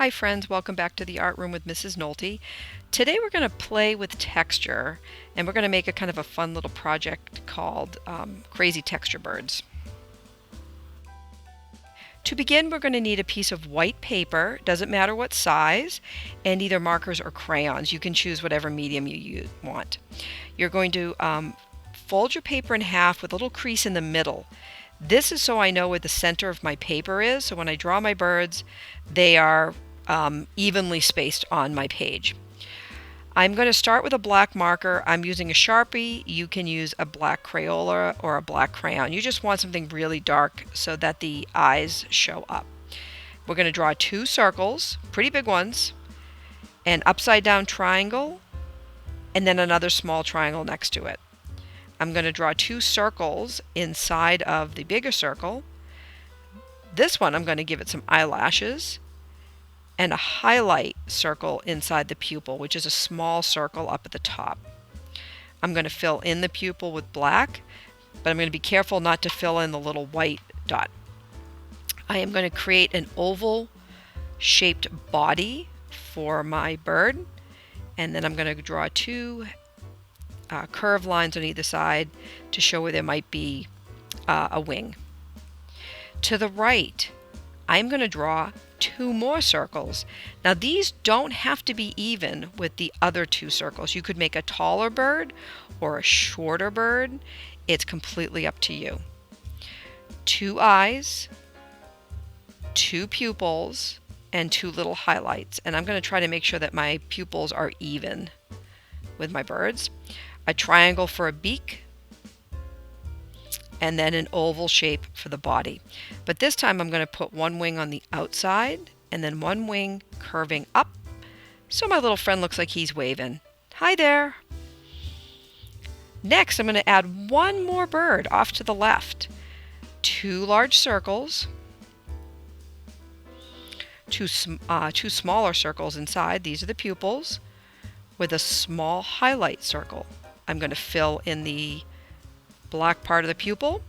Hi friends, welcome back to the Art Room with Mrs. Nolte. Today we're going to play with texture and we're going to make a kind of a fun little project called Crazy Texture Birds. To begin, we're going to need a piece of white paper, doesn't matter what size, and either markers or crayons. You can choose whatever medium you want. You're going to fold your paper in half with a little crease in the middle. This is so I know where the center of my paper is, so when I draw my birds, they are evenly spaced on my page. I'm going to start with a black marker. I'm using a Sharpie. You can use a black Crayola or a black crayon. You just want something really dark so that the eyes show up. We're going to draw two circles, pretty big ones, an upside down triangle, and then another small triangle next to it. I'm going to draw two circles inside of the bigger circle. This one I'm going to give it some eyelashes and a highlight circle inside the pupil, which is a small circle up at the top. I'm going to fill in the pupil with black, but I'm going to be careful not to fill in the little white dot. I am going to create an oval shaped body for my bird, and then I'm going to draw two curved lines on either side to show where there might be a wing. To the right, I'm going to draw two more circles. Now these don't have to be even with the other two circles. You could make a taller bird or a shorter bird. It's completely up to you. Two eyes, two pupils, and two little highlights. And I'm going to try to make sure that my pupils are even with my birds. A triangle for a beak, and then an oval shape for the body. But this time I'm going to put one wing on the outside and then one wing curving up so my little friend looks like he's waving. Hi there! Next I'm going to add one more bird off to the left. Two large circles, two smaller circles inside, these are the pupils, with a small highlight circle. I'm going to fill in the black part of the pupil.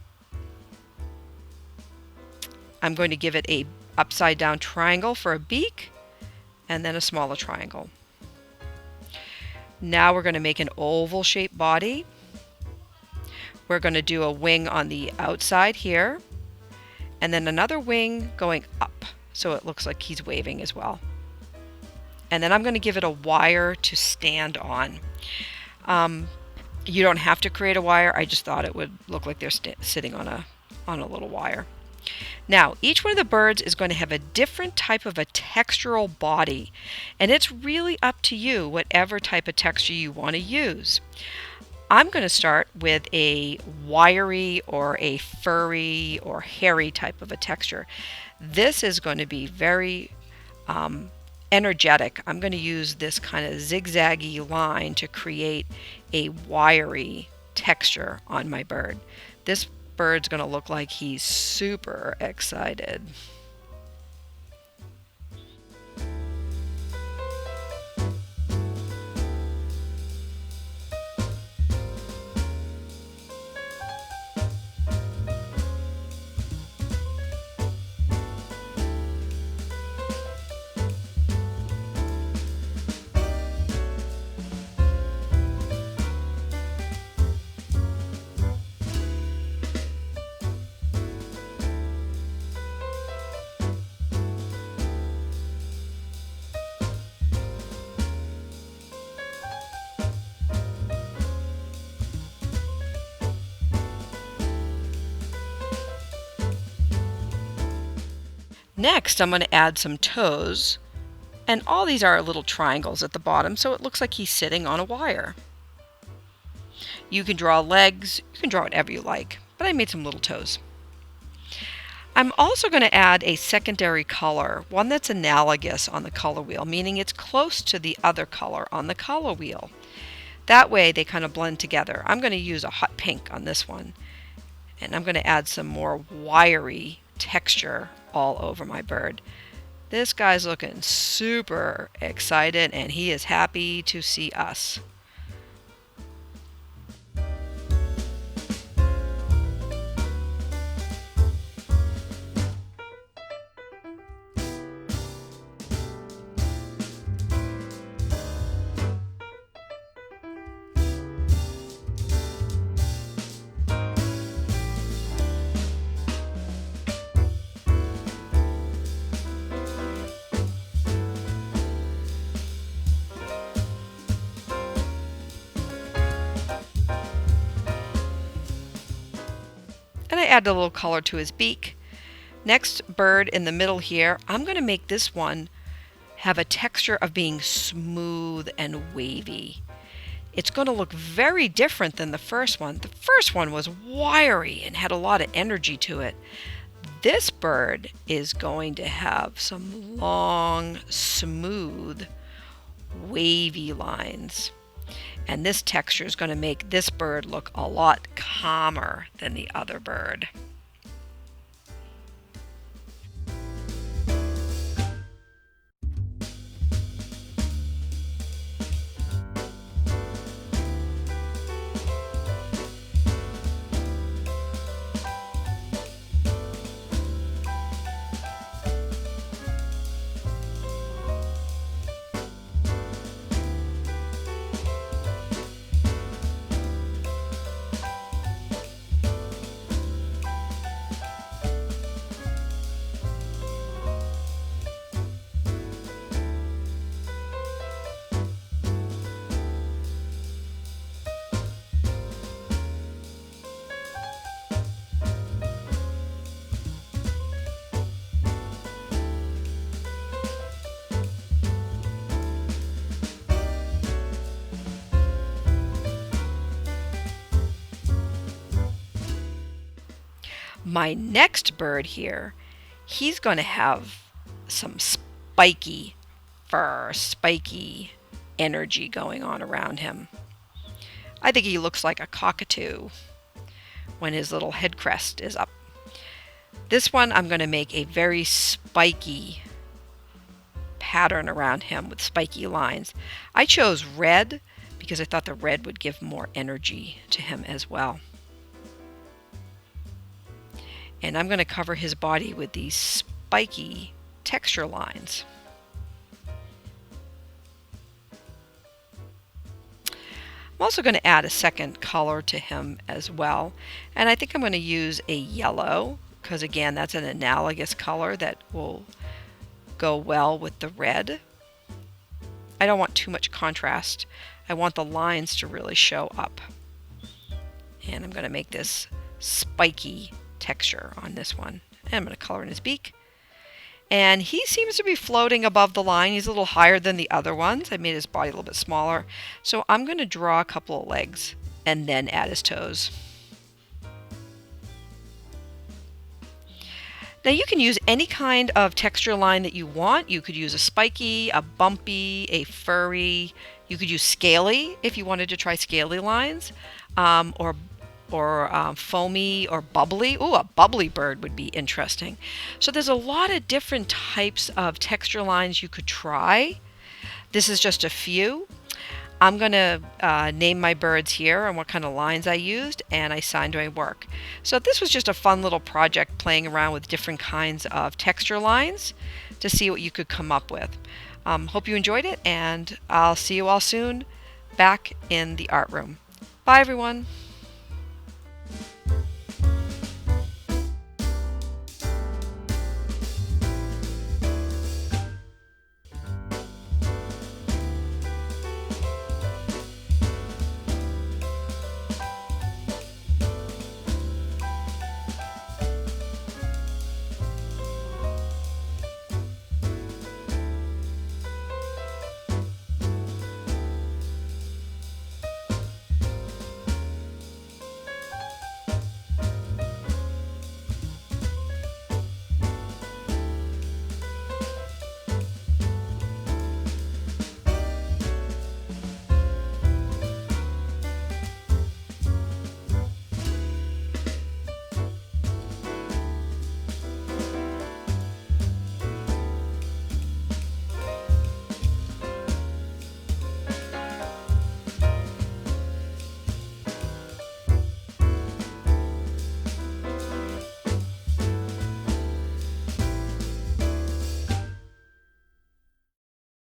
I'm going to give it a upside down triangle for a beak and then a smaller triangle. Now we're going to make an oval shaped body. We're going to do a wing on the outside here and then another wing going up so it looks like he's waving as well. And then I'm going to give it a wire to stand on. You don't have to create a wire. I just thought it would look like they're sitting on a little wire. Now, each one of the birds is going to have a different type of a textural body, and it's really up to you whatever type of texture you want to use. I'm going to start with a wiry or a furry or hairy type of a texture. This is going to be very energetic. I'm going to use this kind of zigzaggy line to create a wiry texture on my bird. This bird's going to look like he's super excited. Next, I'm going to add some toes, and all these are little triangles at the bottom, so it looks like he's sitting on a wire. You can draw legs, you can draw whatever you like, but I made some little toes. I'm also going to add a secondary color, one that's analogous on the color wheel, meaning it's close to the other color on the color wheel. That way they kind of blend together. I'm going to use a hot pink on this one, and I'm going to add some more wiry texture all over my bird. This guy's looking super excited and he is happy to see us. And I add a little color to his beak. Next bird in the middle here, I'm going to make this one have a texture of being smooth and wavy. It's going to look very different than the first one. The first one was wiry and had a lot of energy to it. This bird is going to have some long, smooth, wavy lines. And this texture is going to make this bird look a lot calmer than the other bird. My next bird here, he's going to have some spiky fur, spiky energy going on around him. I think he looks like a cockatoo when his little head crest is up. This one I'm going to make a very spiky pattern around him with spiky lines. I chose red because I thought the red would give more energy to him as well. And I'm going to cover his body with these spiky texture lines. I'm also going to add a second color to him as well. And I think I'm going to use a yellow because, again, that's an analogous color that will go well with the red. I don't want too much contrast. I want the lines to really show up. And I'm going to make this spiky texture on this one. And I'm going to color in his beak. And he seems to be floating above the line. He's a little higher than the other ones. I made his body a little bit smaller. So I'm going to draw a couple of legs and then add his toes. Now you can use any kind of texture line that you want. You could use a spiky, a bumpy, a furry. You could use scaly if you wanted to try scaly lines, or foamy or bubbly. Ooh, a bubbly bird would be interesting. So there's a lot of different types of texture lines you could try. This is just a few. I'm going to name my birds here and what kind of lines I used, and I signed my work. So this was just a fun little project playing around with different kinds of texture lines to see what you could come up with. Hope you enjoyed it, and I'll see you all soon back in the art room. Bye, everyone.